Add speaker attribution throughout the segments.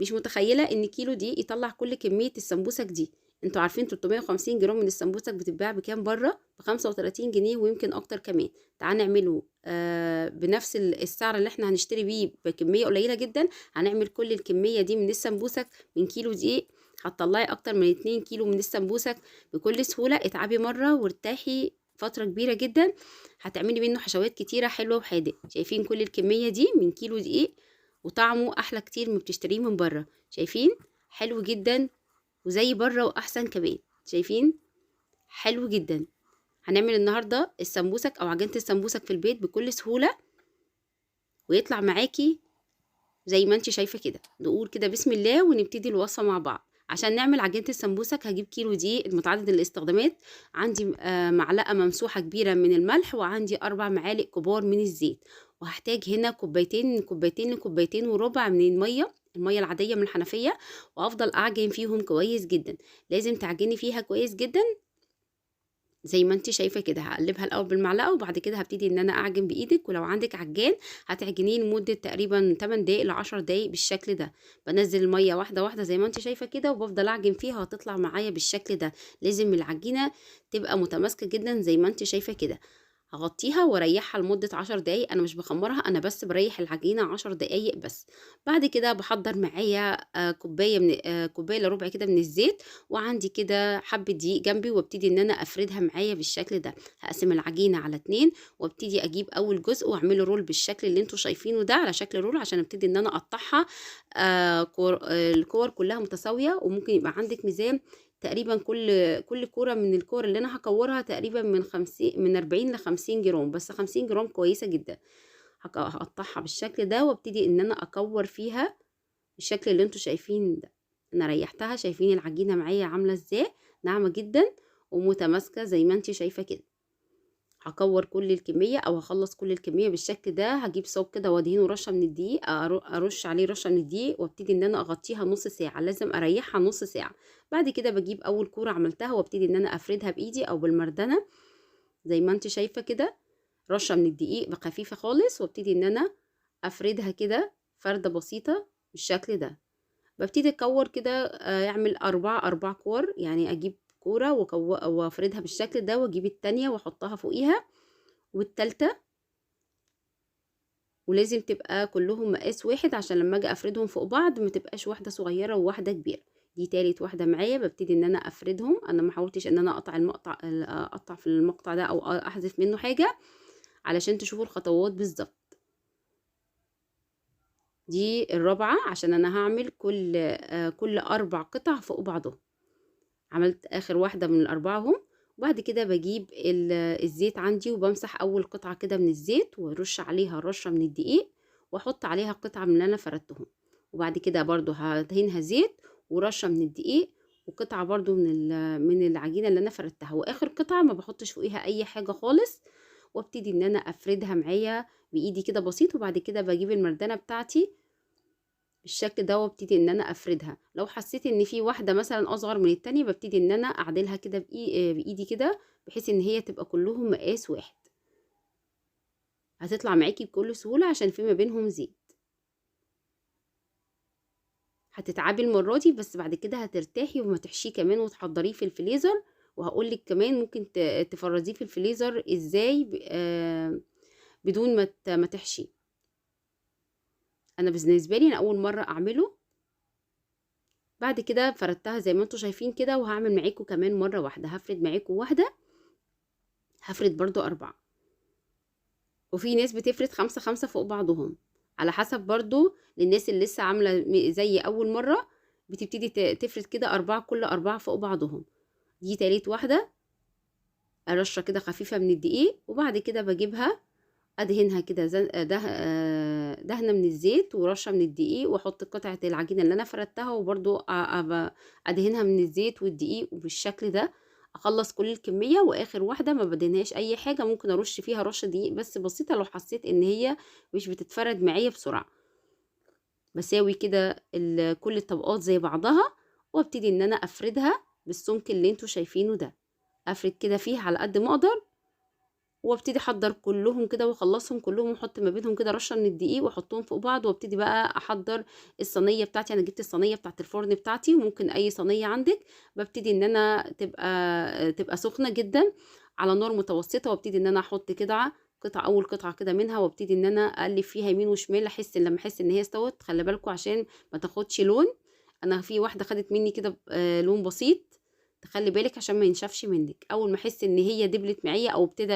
Speaker 1: مش متخيلة ان كيلو دي يطلع كل كمية السمبوسك دي. انتوا عارفين 350 جرام من السمبوسك بتتباع بكام بره؟ ب 35 جنيه ويمكن اكتر كمان. تعال نعمله بنفس السعر اللي احنا هنشتري بيه بكمية قليلة جدا. هنعمل كل الكمية دي من السمبوسك من كيلو دقيق، هتطلعي اكتر من 2 كيلو من السمبوسك بكل سهولة. اتعبي مرة وارتاحي فترة كبيرة جدا، هتعملي منه حشوات كتيرة حلوة وحادق. شايفين كل الكمية دي من كيلو دقيق، وطعمه احلى كتير من بتشتريه من بره. شايفين؟ حلو جدا وزي بره واحسن كمان. شايفين؟ حلو جدا. هنعمل النهارده السمبوسك او عجينه السمبوسك في البيت بكل سهوله، ويطلع معاكي زي ما انت شايفه كده. نقول كده بسم الله ونبتدي الوصفه مع بعض. عشان نعمل عجينه السمبوسك هجيب كيلو دقيق المتعدد الاستخدامات، عندي معلقه ممسوحه كبيره من الملح، وعندي 4 معالق كبار من الزيت، وهحتاج هنا كوبايتين لكوبايتين وربع من الميه العاديه من الحنفيه. وافضل اعجن فيهم كويس جدا. لازم تعجني فيها كويس جدا زي ما انت شايفه كده. هقلبها الاول بالمعلقه وبعد كده هبتدي ان انا اعجن بايدك. ولو عندك عجان هتعجنيه لمده تقريبا 8 دقائق ل 10 دقائق بالشكل ده. بنزل الميه واحده واحده زي ما انت شايفه كده، وبفضل اعجن فيها هتطلع معايا بالشكل ده. لازم العجينه تبقى متماسكه جدا زي ما انت شايفه كده. هغطيها واريحها لمدة 10 دقايق. انا مش بخمرها، انا بس بريح العجينة 10 دقايق بس. بعد كده بحضر معايا كوباية الا ربع كده من الزيت، وعندي كده حبة دقيق جنبي، وابتدي ان انا افردها معايا بالشكل ده. هقسم العجينة على 2، وابتدي اجيب اول جزء واعمله رول بالشكل اللي انتوا شايفينه ده، على شكل رول، عشان ابتدي ان انا اقطعها الكور كلها متساوية. وممكن يبقى عندك ميزان تقريبا كل كوره من الكور اللي انا هكورها تقريبا من 40 ل 50 جرام، بس 50 جرام كويسه جدا. هقطعها بالشكل ده وابتدي ان انا اكور فيها بالشكل اللي انتوا شايفين ده. انا ريحتها، شايفين العجينه معايا عامله ازاي؟ ناعمه جدا ومتماسكه زي ما انت شايفه كده. هكور كل الكميه او هخلص كل الكميه بالشكل ده. هجيب صاج كده وادهنه رشه من الدقيق، ارش عليه رشه من الدقيق، وابتدي ان انا اغطيها نص ساعه. لازم اريحها نص ساعه. بعد كده بجيب اول كوره عملتها وابتدي ان انا افردها بايدي او بالمردنه زي ما انت شايفه كده. رشه من الدقيق خفيفه خالص، وابتدي ان انا افردها كده فرده بسيطه بالشكل ده. ببتدي اكور كده، اعمل اربع كور. يعني اجيب كوره وافردها بالشكل ده، واجيب التانية واحطها فوقيها والتالتة. ولازم تبقى كلهم مقاس واحد عشان لما اجي افردهم فوق بعض ما تبقاش واحده صغيره وواحده كبيره. دي تالت واحده معايا. ببتدي ان انا افردهم. انا ما حاولتش ان انا اقطع في المقطع ده او احذف منه حاجه علشان تشوفوا الخطوات بالظبط. دي الرابعه عشان انا هعمل كل 4 قطع فوق بعضهم. عملت اخر واحده من الاربعه اهم. وبعد كده بجيب الزيت عندي وبمسح اول قطعه كده من الزيت، وارش عليها رشه من الدقيق، واحط عليها قطعه من اللي انا فردتهم. وبعد كده برضو هدهنها زيت ورشه من الدقيق وقطعه برضو من العجينه اللي انا فردتها. واخر قطعه ما بحطش فوقيها اي حاجه خالص، وابتدي ان انا افردها معايا بايدي كده بسيط. وبعد كده بجيب المردنه بتاعتي بالشكل ده وابتدي ان انا افردها. لو حسيت ان في واحده مثلا اصغر من التانية ببتدي ان انا اعدلها كده بايدي كده، بحيث ان هي تبقى كلهم مقاس واحد. هتطلع معاكي بكل سهوله عشان في ما بينهم زيت. هتتعبي المره دي بس بعد كده هترتاحي وما تحشيه كمان وتحضريه في الفريزر. وهقولك كمان ممكن تفرزيه في الفريزر ازاي بدون ما تحشيه. انا بالنسبه لي انا اول مره اعمله. بعد كده فردتها زي ما انتوا شايفين كده، وهعمل معاكم كمان مره واحده. هفرد معاكم واحده، هفرد برضو 4. وفي ناس بتفرد 5 فوق بعضهم، على حسب برضو للناس اللي لسه عاملة زي أول مرة. بتبتدي تفرد كده 4، كل 4 فوق بعضهم. دي تالت واحدة. رشة كده خفيفة من الدقيق، وبعد كده بجيبها أدهنها كده دهنة من الزيت ورشة من الدقيق، وأحط قطعة العجينة اللي أنا فردتها وبرضو أدهنها من الزيت والدقيق وبالشكل ده. اخلص كل الكميه. واخر واحده ما بدهنهاش اي حاجه، ممكن ارش فيها رشه دقيق بس بسيطه لو حسيت ان هي مش بتتفرد معايا بسرعه. بساوي كده كل الطبقات زي بعضها، وابتدي ان انا افردها بالسمك اللي انتوا شايفينه ده. افرد كده فيها على قد ما اقدر وابتدي احضر كلهم كده واخلصهم كلهم واحط ما بينهم كده رشه من الدقيق واحطهم فوق بعض، وابتدي بقى احضر الصينيه بتاعتي. انا جبت الصينيه بتاعه الفرن بتاعتي، وممكن اي صينيه عندك. ببتدي ان انا تبقى سخنه جدا على نار متوسطه، وابتدي ان انا احط كده اول قطعه كده منها، وابتدي ان انا اقلب فيها يمين وشمال لما احس ان هي استوت. خلي بالكم عشان ما تاخدش لون. انا في واحده خدت مني كده لون بسيط، تخلي بالك عشان ما ينشفش منك. اول ما احس ان هي دبلت معايا او ابتدى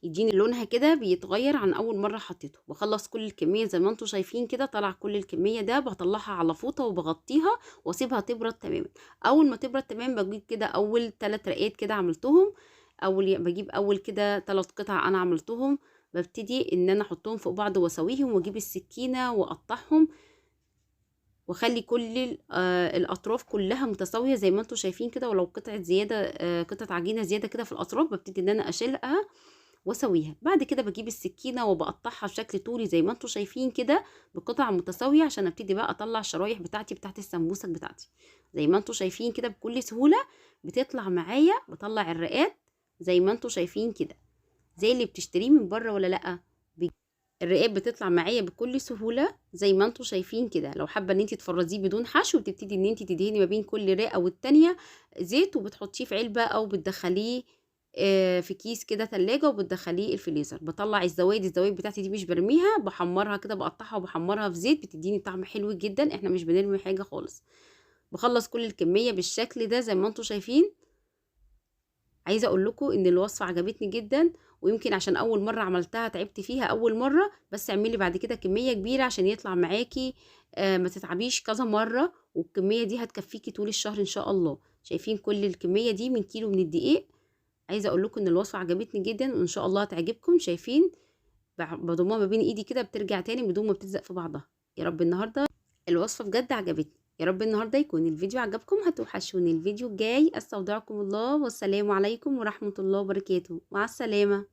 Speaker 1: يديني لونها كده بيتغير عن اول مره حطيته، بخلص كل الكميه زي ما انتم شايفين كده. طلع كل الكميه ده بطلعها على فوطه وبغطيها واسيبها تبرد تماما. اول ما تبرد تمام بجيب كده اول 3 رقات كده عملتهم، بجيب اول كده 3 قطع انا عملتهم. ببتدي ان انا احطهم فوق بعض واسويهم، واجيب السكينه واقطعهم، واخلي كل الاطراف كلها متساويه زي ما انتم شايفين كده. ولو قطعه زياده قطعه عجينه زياده كده في الاطراف، ببتدي ان انا اشيلها واسويها. بعد كده بجيب السكينه وبقطعها بشكل طولي زي ما انتم شايفين كده بقطع متساويه، عشان ابتدي بقى اطلع الشرايح بتاعت السمبوسك بتاعتي. زي ما انتم شايفين كده بكل سهوله بتطلع معايا. بطلع الرقات زي ما انتم شايفين كده زي اللي بتشتريه من بره ولا لا. الرقاب بتطلع معايا بكل سهوله زي ما انتم شايفين كده. لو حابه ان انت تفرزيه بدون حشو، بتبتدي ان انت تدهني ما بين كل رقه والتانيه زيت، وبتحطيه في علبه او بتدخليه في كيس كده تلاجة وبتدخليه الفريزر. بطلع الزوايد بتاعتي دي مش برميها، بحمرها كده، بقطعها وبحمرها في زيت، بتديني طعم حلو جدا. احنا مش بنرمي حاجه خالص. بخلص كل الكميه بالشكل ده زي ما انتم شايفين. عايزه اقول لكم ان الوصفه عجبتني جدا، ويمكن عشان اول مره عملتها تعبت فيها اول مره. بس اعملي بعد كده كميه كبيره عشان يطلع معاكي ما تتعبيش كذا مره، والكميه دي هتكفيكي طول الشهر ان شاء الله. شايفين كل الكميه دي من كيلو من الدقيق. عايزه اقول لكم ان الوصفه عجبتني جدا وان شاء الله هتعجبكم. شايفين بضمها ما بين ايدي كده بترجع تاني بدون ما بتلزق في بعضها. يا رب النهارده الوصفه بجد عجبتني. يا رب النهارده يكون الفيديو عجبكم. هتوحشوني الفيديو الجاي. استودعكم الله والسلام عليكم ورحمه الله وبركاته. مع السلامه.